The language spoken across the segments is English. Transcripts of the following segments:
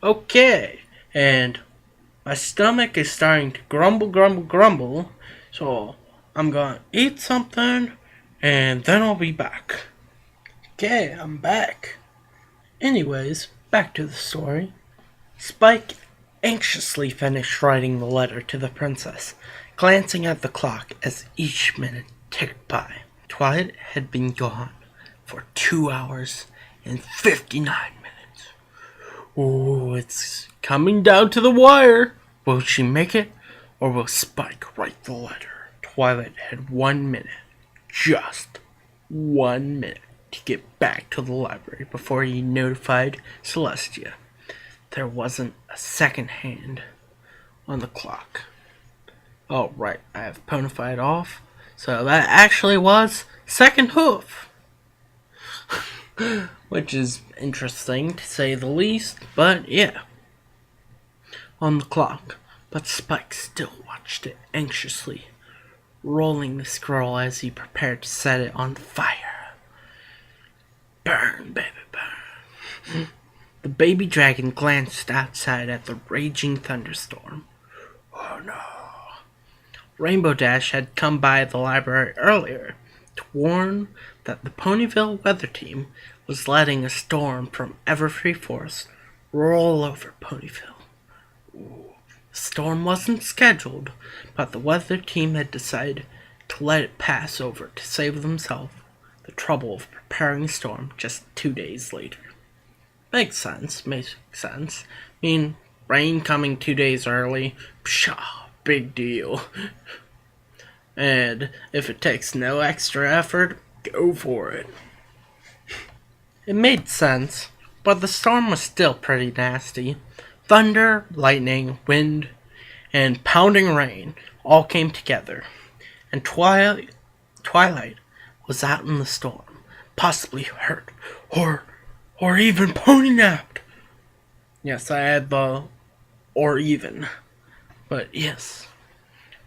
Okay, and my stomach is starting to grumble, grumble, grumble, so I'm gonna eat something and then I'll be back. Okay, I'm back. Anyways, back to the story. Spike anxiously finished writing the letter to the princess, glancing at the clock as each minute ticked by. Twilight had been gone for 2 hours and 59 minutes. Oh, it's coming down to the wire. Will she make it, or will Spike write the letter? Twilight had 1 minute, just 1 minute, to get back to the library before he notified Celestia. There wasn't a second hand on the clock. Oh, right, I have ponified off. So that actually was second hoof. Which is interesting to say the least, but yeah. On the clock, but Spike still watched it anxiously, rolling the scroll as he prepared to set it on fire. Burn, baby, burn. The baby dragon glanced outside at the raging thunderstorm. Oh no. Rainbow Dash had come by the library earlier to warn that the Ponyville weather team was letting a storm from Everfree Forest roll over Ponyville. The storm wasn't scheduled, but the weather team had decided to let it pass over to save themselves the trouble of preparing a storm just 2 days later. Makes sense, makes sense. I mean, rain coming 2 days early, pshaw, big deal. And if it takes no extra effort, go for it. It made sense, but the storm was still pretty nasty. Thunder, lightning, wind, and pounding rain all came together, and Twilight was out in the storm, possibly hurt, or even pony napped. Yes, I had the or even, but yes,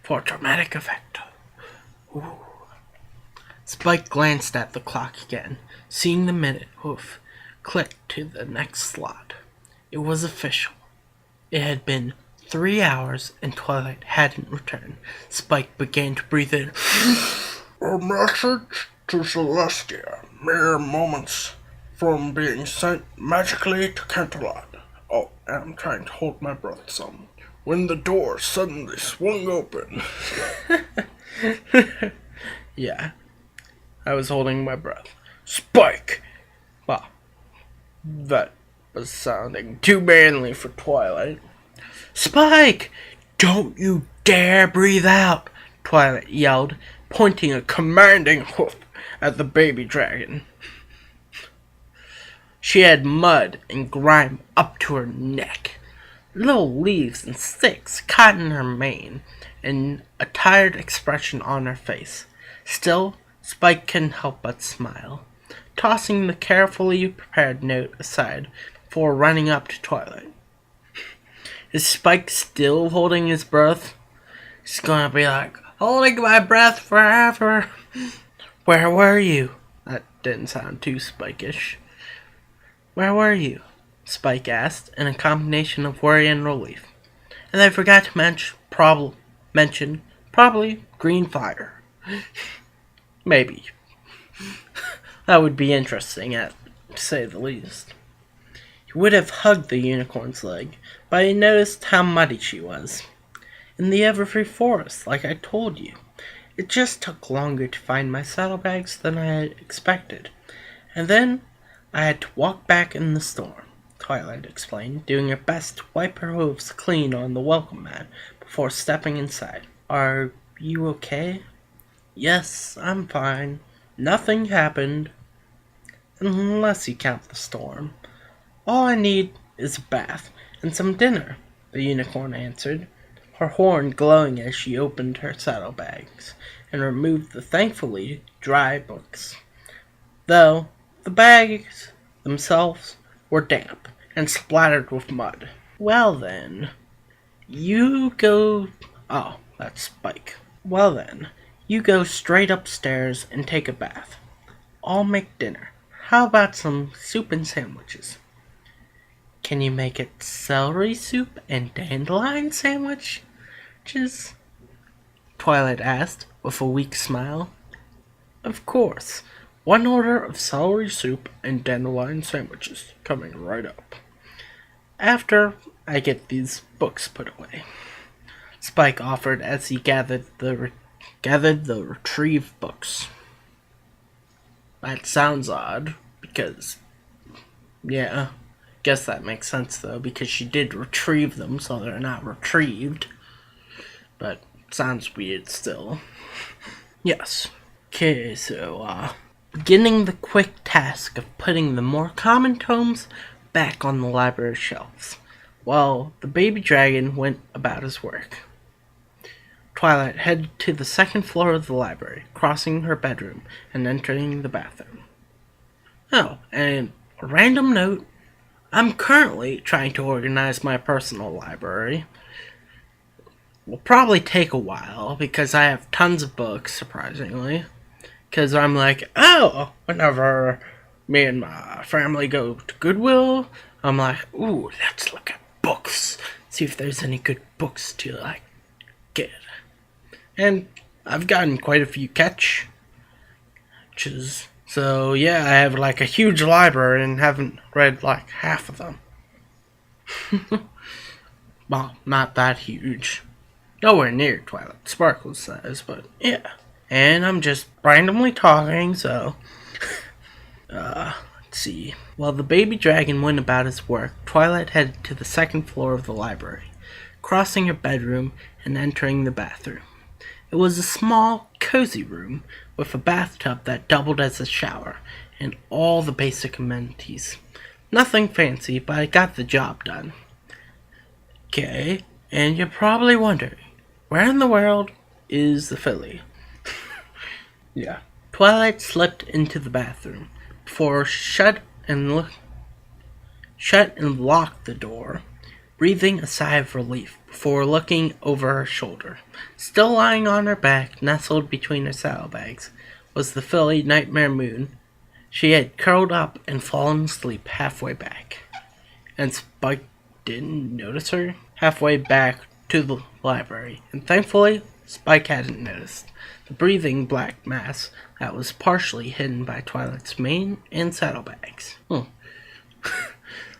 for dramatic effect. Ooh. Spike glanced at the clock again, seeing the minute hoof click to the next slot. It was official. It had been 3 hours and Twilight hadn't returned. Spike began to breathe in. A message to Celestia, mere moments from being sent magically to Canterlot. Oh, and I'm trying to hold my breath some. When the door suddenly swung open. Yeah, I was holding my breath. Spike! Well, that was sounding too manly for Twilight. Spike! Don't you dare breathe out! Twilight yelled, pointing a commanding hoof at the baby dragon. She had mud and grime up to her neck, little leaves and sticks caught in her mane, and a tired expression on her face. Still, Spike couldn't help but smile, tossing the carefully prepared note aside before running up to Twilight. Is Spike still holding his breath? He's gonna be like, holding my breath forever. Where were you? That didn't sound too Spike-ish. Where were you? Spike asked, in a combination of worry and relief. And I forgot to mention probably green fire. Maybe. That would be interesting, to say the least. He would have hugged the unicorn's leg, but he noticed how muddy she was. In the Everfree Forest, like I told you. It just took longer to find my saddlebags than I had expected. And then I had to walk back in the storm, Twilight explained, doing her best to wipe her hooves clean on the welcome mat before stepping inside. Are you okay? Yes, I'm fine. Nothing happened. Unless you count the storm. All I need is a bath and some dinner, the unicorn answered, her horn glowing as she opened her saddlebags and removed the thankfully dry books. Though the bags themselves were damp and splattered with mud. Well then, you go... Oh, that's Spike. Well then, you go straight upstairs and take a bath. I'll make dinner. How about some soup and sandwiches? Can you make it celery soup and dandelion sandwiches? Twilight asked, with a weak smile. Of course. One order of celery soup and dandelion sandwiches coming right up. After I get these books put away, Spike offered as he gathered the retrieved books. That sounds odd, because, yeah, guess that makes sense though, because she did retrieve them, so they're not retrieved. But sounds weird still. Yes. Okay, so, beginning the quick task of putting the more common tomes back on the library shelves, while the baby dragon went about his work. Twilight headed to the second floor of the library, crossing her bedroom and entering the bathroom. Oh, and a random note, I'm currently trying to organize my personal library. Will probably take a while because I have tons of books, surprisingly. Because I'm like, oh, whenever me and my family go to Goodwill, I'm like, ooh, let's look at books. See if there's any good books to, like, get. And I've gotten quite a few catches. So, yeah, I have, like, a huge library and haven't read, like, half of them. Well, not that huge. Nowhere near Twilight Sparkle's size, but yeah. And I'm just randomly talking, so... let's see. While the baby dragon went about his work, Twilight headed to the second floor of the library, crossing her bedroom and entering the bathroom. It was a small, cozy room with a bathtub that doubled as a shower and all the basic amenities. Nothing fancy, but it got the job done. Okay, and you're probably wondering, where in the world is the filly? Yeah. Twilight slipped into the bathroom before shut and locked the door, breathing a sigh of relief before looking over her shoulder. Still lying on her back, nestled between her saddlebags, was the filly Nightmare Moon. She had curled up and fallen asleep halfway back, and Spike didn't notice her halfway back to the library, and thankfully Spike hadn't noticed the breathing black mass that was partially hidden by Twilight's mane and saddlebags.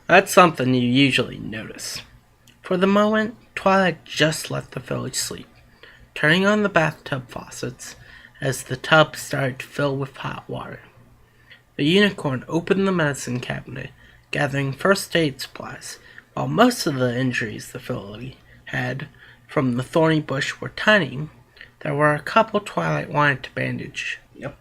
That's something you usually notice. For the moment, Twilight just let the village sleep, turning on the bathtub faucets as the tub started to fill with hot water. The unicorn opened the medicine cabinet, gathering first aid supplies, while most of the injuries the filly had from the thorny bush were tiny. There were a couple Twilight wanted to bandage. Yep.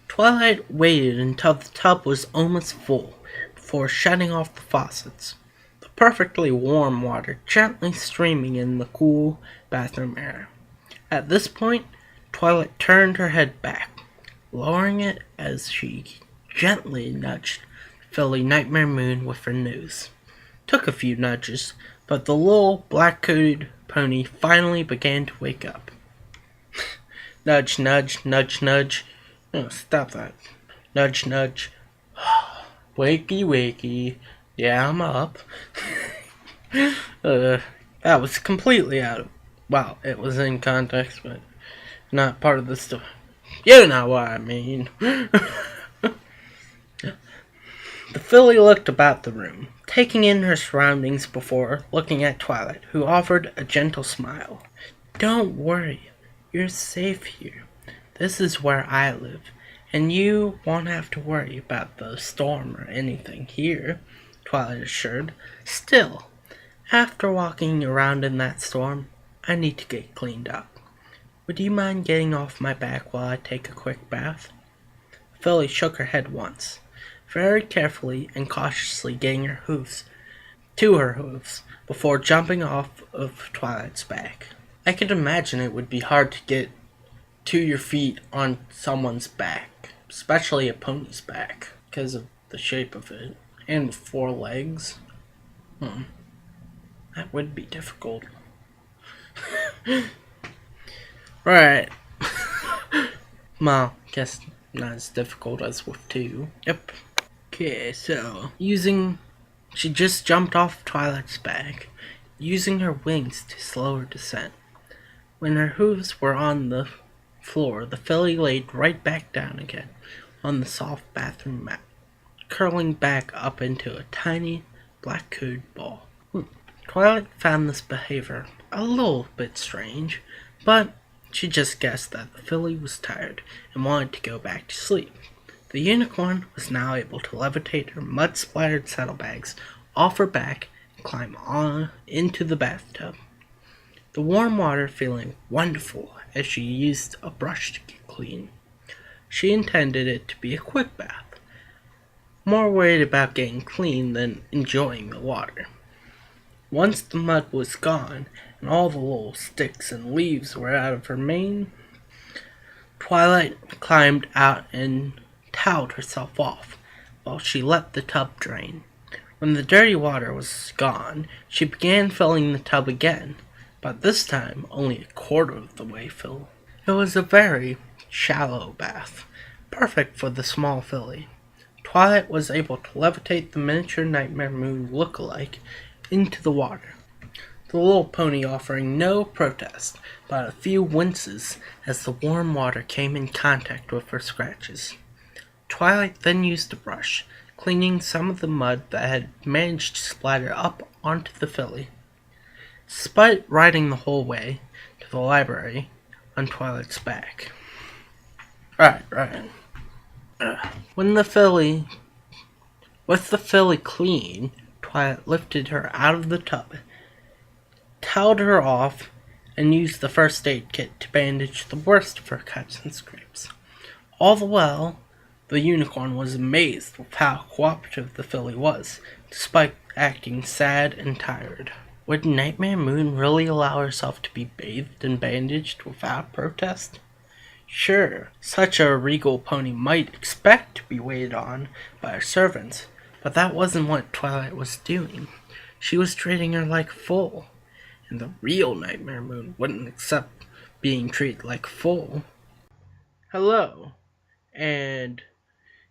Twilight waited until the tub was almost full before shutting off the faucets, the perfectly warm water gently streaming in the cool bathroom air. At this point, Twilight turned her head back, lowering it as she gently nudged filly Nightmare Moon with her nose. Took a few nudges, but the little black-coated pony finally began to wake up. Nudge, nudge, nudge, nudge. No, stop that. Nudge, nudge. Wakey, wakey. Yeah, I'm up. That was completely out of... Well, it was in context, but not part of the story. You know what I mean. The filly looked about the room, taking in her surroundings before looking at Twilight, who offered a gentle smile. Don't worry. You're safe here. This is where I live, and you won't have to worry about the storm or anything here, Twilight assured. Still, after walking around in that storm, I need to get cleaned up. Would you mind getting off my back while I take a quick bath? Filly shook her head once, very carefully and cautiously getting her hooves before jumping off of Twilight's back. I could imagine it would be hard to get to your feet on someone's back, especially a pony's back, because of the shape of it, and with 4 legs. That would be difficult. Right. Well, guess not as difficult as with 2. Yep. Okay, so, using She just jumped off Twilight's back, using her wings to slow her descent. When her hooves were on the floor, the filly laid right back down again on the soft bathroom mat, curling back up into a tiny black-coated ball. Twilight found this behavior a little bit strange, but she just guessed that the filly was tired and wanted to go back to sleep. The unicorn was now able to levitate her mud-splattered saddlebags off her back and climb on into the bathtub, the warm water feeling wonderful as she used a brush to get clean. She intended it to be a quick bath, more worried about getting clean than enjoying the water. Once the mud was gone and all the little sticks and leaves were out of her mane, Twilight climbed out and toweled herself off while she let the tub drain. When the dirty water was gone, she began filling the tub again, but this time only a quarter of the way full. It was a very shallow bath, perfect for the small filly. Twilight was able to levitate the miniature Nightmare Moon look-alike into the water, the little pony offering no protest, but a few winces as the warm water came in contact with her scratches. Twilight then used a brush, cleaning some of the mud that had managed to splatter up onto the filly. Despite riding the whole way to the library on Twilight's back. Right. When the filly, with the filly clean, Twilight lifted her out of the tub, toweled her off, and used the first aid kit to bandage the worst of her cuts and scrapes. All the while, the unicorn was amazed with how cooperative the filly was, despite acting sad and tired. Would Nightmare Moon really allow herself to be bathed and bandaged without protest? Sure, such a regal pony might expect to be waited on by her servants, but that wasn't what Twilight was doing. She was treating her like a fool, and the real Nightmare Moon wouldn't accept being treated like a fool. Hello, and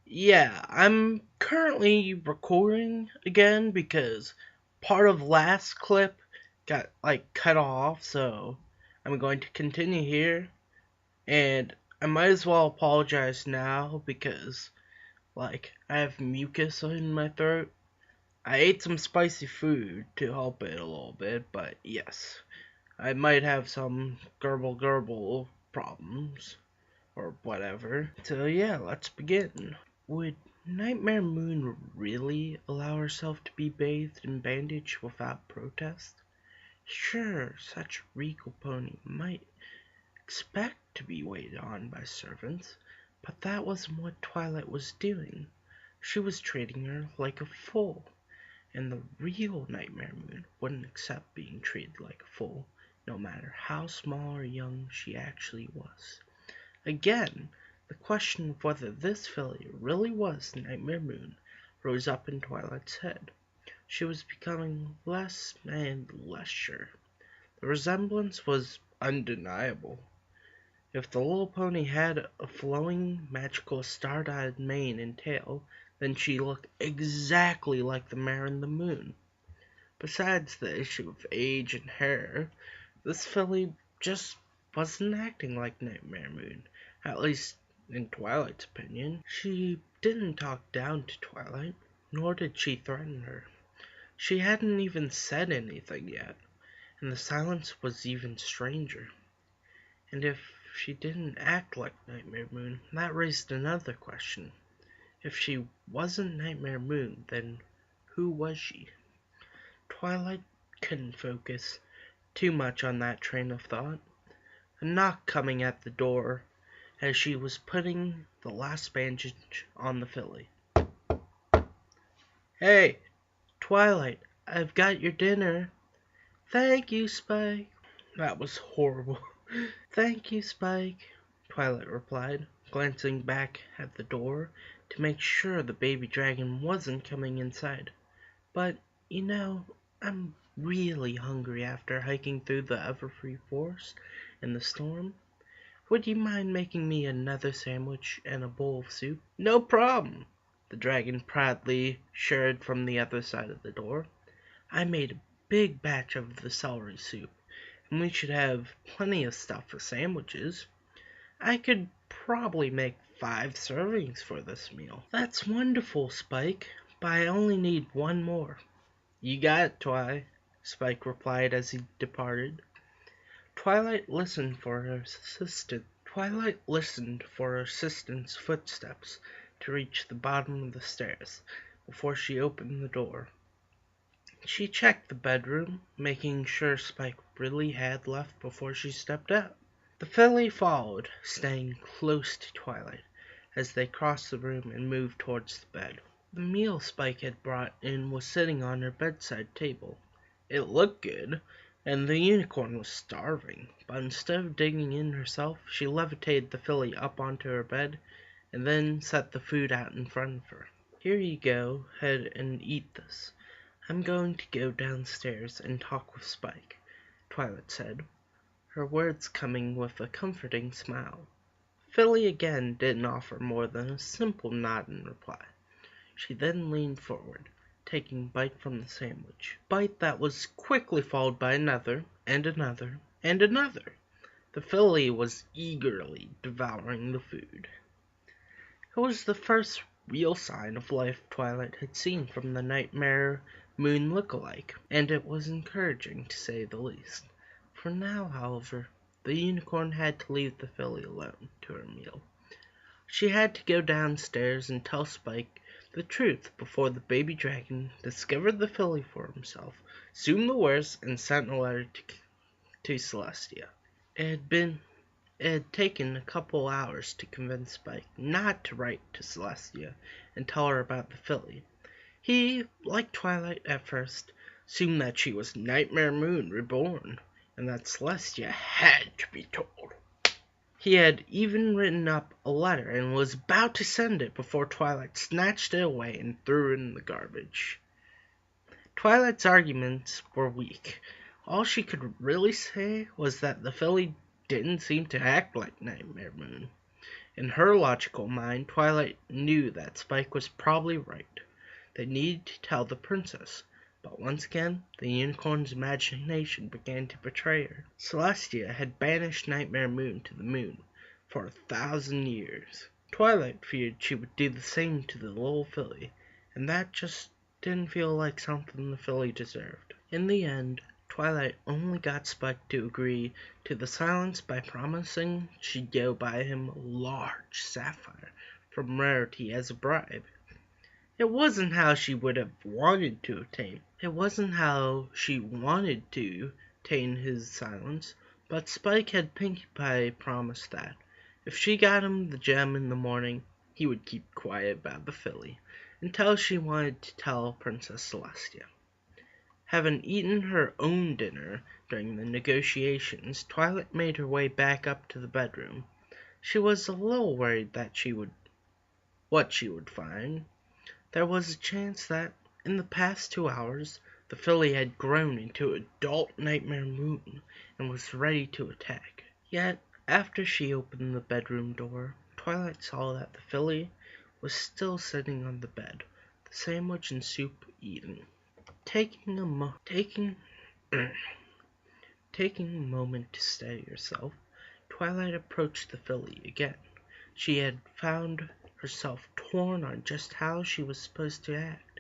yeah, I'm currently recording again because part of last clip got cut off, so I'm going to continue here. And I might as well apologize now because, I have mucus in my throat. I ate some spicy food to help it a little bit, but yes, I might have some gurgle problems, or whatever. So yeah, let's begin. Would Nightmare Moon really allow herself to be bathed and bandaged without protest? Sure, such a regal pony might expect to be waited on by servants, but that wasn't what Twilight was doing. She was treating her like a fool, and the real Nightmare Moon wouldn't accept being treated like a fool, no matter how small or young she actually was. Again, the question of whether this filly really was Nightmare Moon rose up in Twilight's head. She was becoming less and less sure. The resemblance was undeniable. If the little pony had a flowing, magical, star-dyed mane and tail, then she looked exactly like the mare in the moon. Besides the issue of age and hair, this filly just wasn't acting like Nightmare Moon, at least in Twilight's opinion. She didn't talk down to Twilight, nor did she threaten her. She hadn't even said anything yet, and the silence was even stranger. And if she didn't act like Nightmare Moon, that raised another question. If she wasn't Nightmare Moon, then who was she? Twilight couldn't focus too much on that train of thought. A knock coming at the door as she was putting the last bandage on the filly. Hey, Twilight, I've got your dinner. Thank you, Spike. That was horrible. Thank you, Spike, Twilight replied, glancing back at the door to make sure the baby dragon wasn't coming inside. But, I'm really hungry after hiking through the Everfree Forest in the storm. Would you mind making me another sandwich and a bowl of soup? No problem, the dragon proudly shouted from the other side of the door. "I made a big batch of the celery soup, and we should have plenty of stuff for sandwiches. I could probably make 5 servings for this meal." "That's wonderful, Spike, but I only need one more." "You got it, Spike replied as he departed. Twilight listened for her assistant's footsteps to reach the bottom of the stairs before she opened the door. She checked the bedroom, making sure Spike really had left before she stepped out. The filly followed, staying close to Twilight as they crossed the room and moved towards the bed. The meal Spike had brought in was sitting on her bedside table. It looked good, and the unicorn was starving, but instead of digging in herself, she levitated the filly up onto her bed and then set the food out in front of her. "Here you go ahead and eat this. I'm going to go downstairs and talk with Spike," Twilight said, her words coming with a comforting smile. Philly again didn't offer more than a simple nod in reply. She then leaned forward, taking a bite from the sandwich. A bite that was quickly followed by another, and another, and another. The filly was eagerly devouring the food. It was the first real sign of life Twilight had seen from the Nightmare Moon look-alike, and it was encouraging to say the least. For now, however, the unicorn had to leave the filly alone to her meal. She had to go downstairs and tell Spike the truth before the baby dragon discovered the filly for himself, assumed the worst, and sent a letter to Celestia. It had taken a couple hours to convince Spike not to write to Celestia and tell her about the filly. He, like Twilight at first, assumed that she was Nightmare Moon reborn, and that Celestia had to be told. He had even written up a letter and was about to send it before Twilight snatched it away and threw it in the garbage. Twilight's arguments were weak. All she could really say was that the filly didn't seem to act like Nightmare Moon. In her logical mind, Twilight knew that Spike was probably right. They needed to tell the princess. But once again, the unicorn's imagination began to betray her. Celestia had banished Nightmare Moon to the moon for 1,000 years. Twilight feared she would do the same to the little filly, and that just didn't feel like something the filly deserved. In the end, Twilight only got Spike to agree to the silence by promising she'd go buy him a large sapphire from Rarity as a bribe. It wasn't how she would have wanted to obtain. It wasn't how she wanted to obtain his silence, but Spike had Pinkie Pie promised that if she got him the gem in the morning, he would keep quiet about the filly until she wanted to tell Princess Celestia. Having eaten her own dinner during the negotiations, Twilight made her way back up to the bedroom. She was a little worried that what she would find. There was a chance that, in the past 2 hours, the filly had grown into adult Nightmare Moon and was ready to attack. Yet, after she opened the bedroom door, Twilight saw that the filly was still sitting on the bed, the sandwich and soup eaten. Taking a moment to steady herself, Twilight approached the filly again. She had found herself torn on just how she was supposed to act.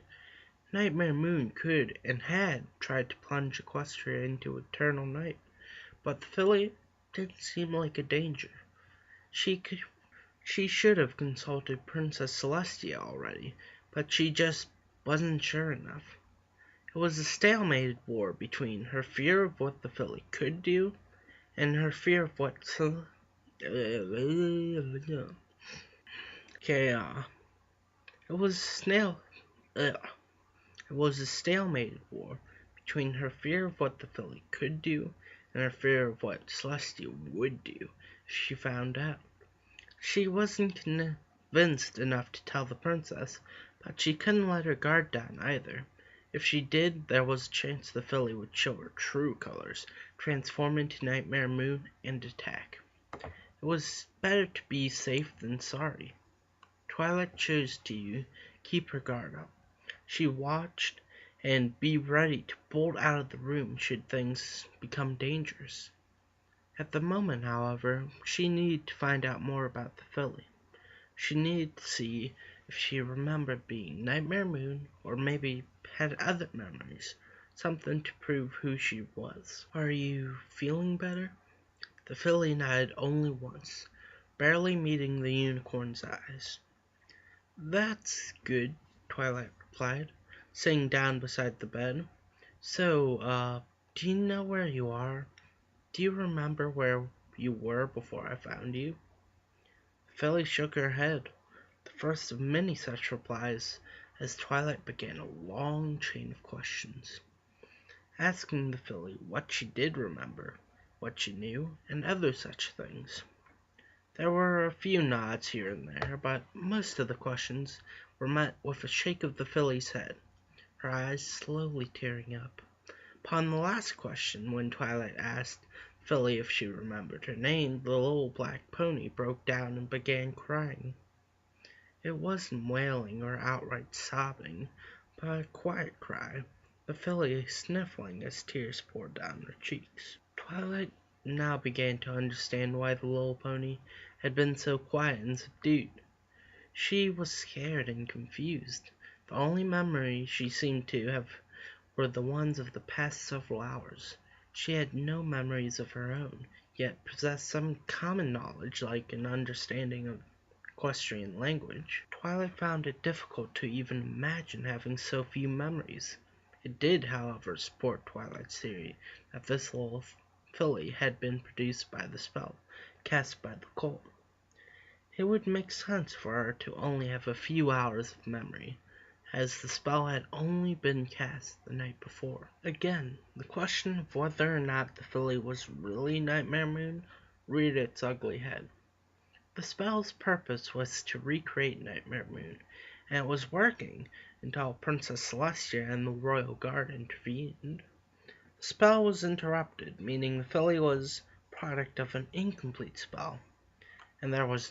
Nightmare Moon could and had tried to plunge Equestria into eternal night, but the filly didn't seem like a danger. She should have consulted Princess Celestia already, but she just wasn't sure enough. It was a stalemated war between her fear of what the filly could do and her fear of what it was a stalemated war between her fear of what the filly could do and her fear of what Celestia would do if she found out. She wasn't convinced enough to tell the princess, but she couldn't let her guard down either. If she did, there was a chance the filly would show her true colors, transform into Nightmare Moon, and attack. It was better to be safe than sorry. Twilight chose to keep her guard up. She watched and be ready to bolt out of the room should things become dangerous. At the moment, however, she needed to find out more about the filly. She needed to see if she remembered being Nightmare Moon or maybe had other memories, something to prove who she was. "Are you feeling better?" The filly nodded only once, barely meeting the unicorn's eyes. "That's good," Twilight replied, sitting down beside the bed. "So, do you know where you are? Do you remember where you were before I found you?" Philly shook her head, the first of many such replies, as Twilight began a long chain of questions, asking the filly what she did remember, what she knew, and other such things. There were a few nods here and there, but most of the questions were met with a shake of the filly's head, her eyes slowly tearing up. Upon the last question, when Twilight asked Philly if she remembered her name, the little black pony broke down and began crying. It wasn't wailing or outright sobbing, but a quiet cry, the filly sniffling as tears poured down her cheeks. Twilight now began to understand why the little pony had been so quiet and subdued. She was scared and confused. The only memories she seemed to have were the ones of the past several hours. She had no memories of her own, yet possessed some common knowledge like an understanding of equestrian language. Twilight found it difficult to even imagine having so few memories. It did, however, support Twilight's theory that this little filly had been produced by the spell cast by the colt. It would make sense for her to only have a few hours of memory, as the spell had only been cast the night before. Again, the question of whether or not the filly was really Nightmare Moon reared its ugly head. The spell's purpose was to recreate Nightmare Moon, and it was working until Princess Celestia and the royal guard intervened. The spell was interrupted, meaning the filly was product of an incomplete spell, and there was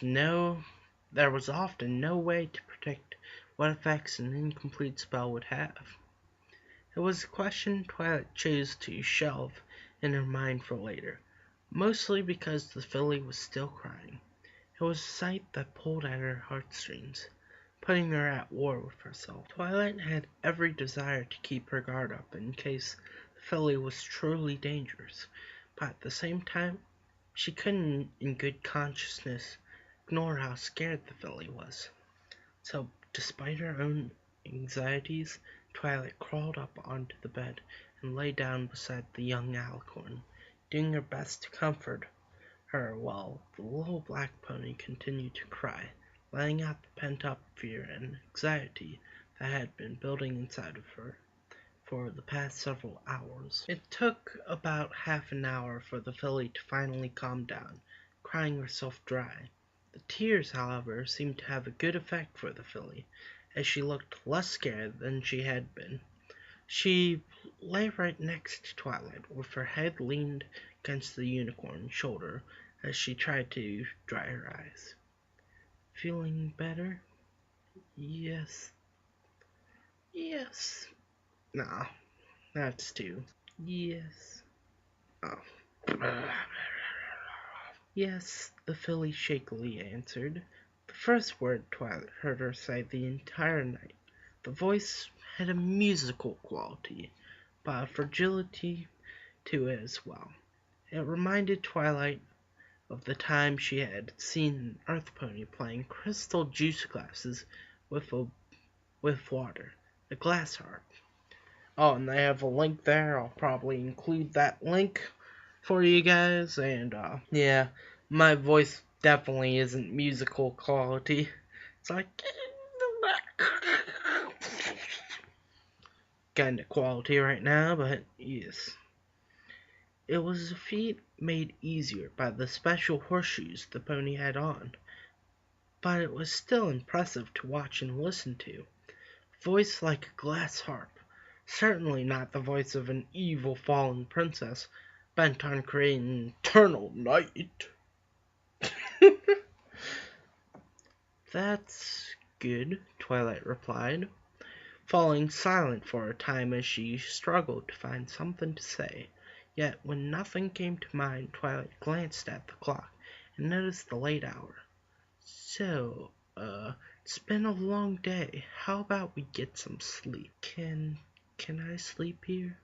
often no way to predict what effects an incomplete spell would have. It was a question Twilight chose to shelve in her mind for later, mostly because the filly was still crying. It was a sight that pulled at her heartstrings, putting her at war with herself. Twilight had every desire to keep her guard up in case the filly was truly dangerous, but at the same time, she couldn't in good consciousness ignore how scared the filly was. So, despite her own anxieties, Twilight crawled up onto the bed and lay down beside the young alicorn, doing her best to comfort her while the little black pony continued to cry, letting out the pent-up fear and anxiety that had been building inside of her for the past several hours. It took about half an hour for the filly to finally calm down, crying herself dry. The tears, however, seemed to have a good effect for the filly, as she looked less scared than she had been. She lay right next to Twilight, with her head leaned against the unicorn's shoulder as she tried to dry her eyes. "Feeling better?" "Yes." "Yes." "Nah, that's two." "Yes." "Oh." "Yes," the filly shakily answered, the first word Twilight heard her say the entire night. The voice had a musical quality, but a fragility to it as well. It reminded Twilight of the time she had seen an earth pony playing crystal juice glasses with water, a glass harp. Oh, and they have a link there. I'll probably include that link for you guys. And yeah, my voice definitely isn't musical quality. It's like kind of quality right now, but yes. It was a feat made easier by the special horseshoes the pony had on, but it was still impressive to watch and listen to. A voice like a glass harp, certainly not the voice of an evil fallen princess bent on creating eternal night. That's good," Twilight replied, falling silent for a time as she struggled to find something to say. Yet when nothing came to mind, Twilight glanced at the clock and noticed the late hour. "So, it's been a long day. How about we get some sleep?" Can I sleep here?"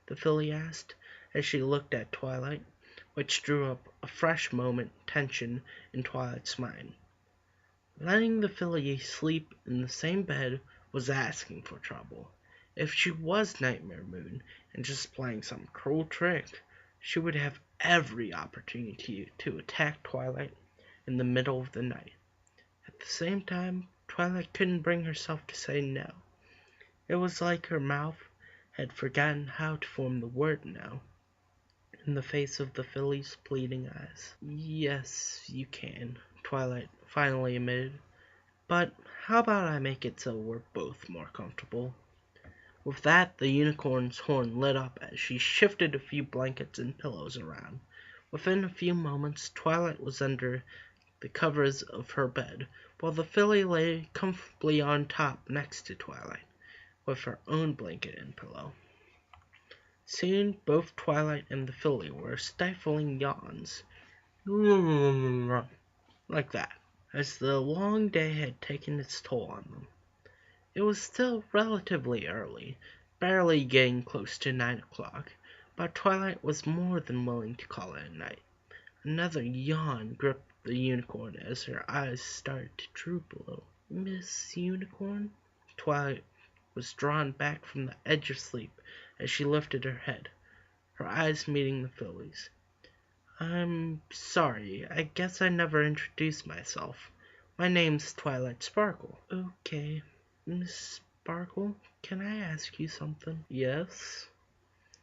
the filly asked, as she looked at Twilight, which drew up a fresh moment tension in Twilight's mind. Letting the filly sleep in the same bed was asking for trouble. If she was Nightmare Moon and just playing some cruel trick, she would have every opportunity to attack Twilight in the middle of the night. At the same time, Twilight couldn't bring herself to say no. It was like her mouth had forgotten how to form the word no in the face of the filly's pleading eyes. "Yes, you can," Twilight finally admitted. "But how about I make it so we're both more comfortable?" With that, the unicorn's horn lit up as she shifted a few blankets and pillows around. Within a few moments, Twilight was under the covers of her bed, while the filly lay comfortably on top next to Twilight, with her own blanket and pillow. Soon both Twilight and the filly were stifling yawns, like that, as the long day had taken its toll on them. It was still relatively early, barely getting close to 9 o'clock, but Twilight was more than willing to call it a night. Another yawn gripped the unicorn as her eyes started to droop a little. "Miss Unicorn?" Twilight was drawn back from the edge of sleep as she lifted her head, her eyes meeting the filly's. "I'm sorry, I guess I never introduced myself. My name's Twilight Sparkle." "Okay, Miss Sparkle, can I ask you something?" "Yes?"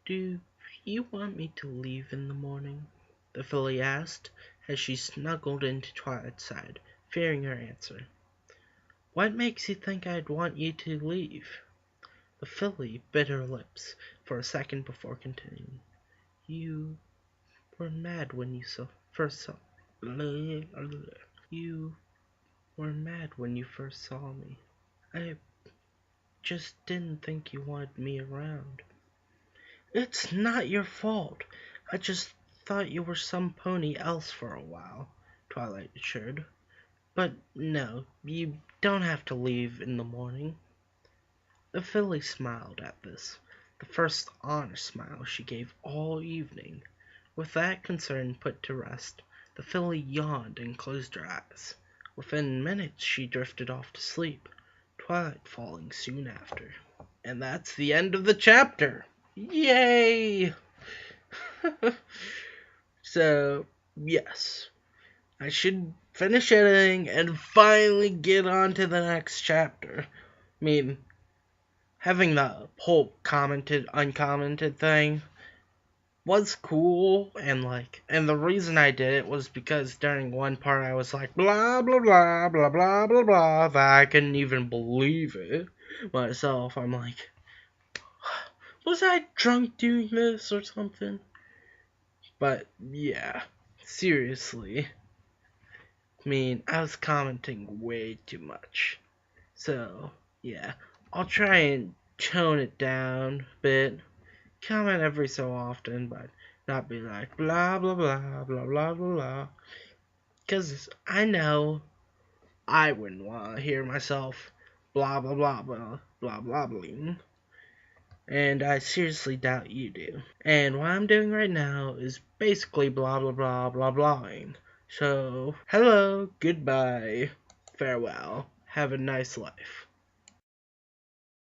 "Do you want me to leave in the morning?" the filly asked, as she snuggled into Twilight's side, fearing her answer. "What makes you think I'd want you to leave?" The filly bit her lips for a second before continuing. "You were mad when you first saw You were mad when you first saw me. I just didn't think you wanted me around." "It's not your fault. I just thought you were some pony else for a while," Twilight assured. "But no, you don't have to leave in the morning." The filly smiled at this, the first honest smile she gave all evening. With that concern put to rest, the filly yawned and closed her eyes. Within minutes she drifted off to sleep, Twilight falling soon after. And that's the end of the chapter. Yay! So, yes, I should finish editing and finally get on to the next chapter. I mean, having the whole commented, uncommented thing was cool, and the reason I did it was because during one part I was like, blah, blah, blah, blah, blah, blah, blah, that I couldn't even believe it myself. I'm like, was I drunk doing this or something? But, yeah, seriously. I mean, I was commenting way too much. So, yeah, I'll try and tone it down a bit. Comment every so often, but not be like blah blah blah blah blah blah blah. Because I know I wouldn't want to hear myself blah blah blah blah blah blah blah. And I seriously doubt you do. And what I'm doing right now is basically blah blah blah blah blahing. So, hello, goodbye, farewell, have a nice life.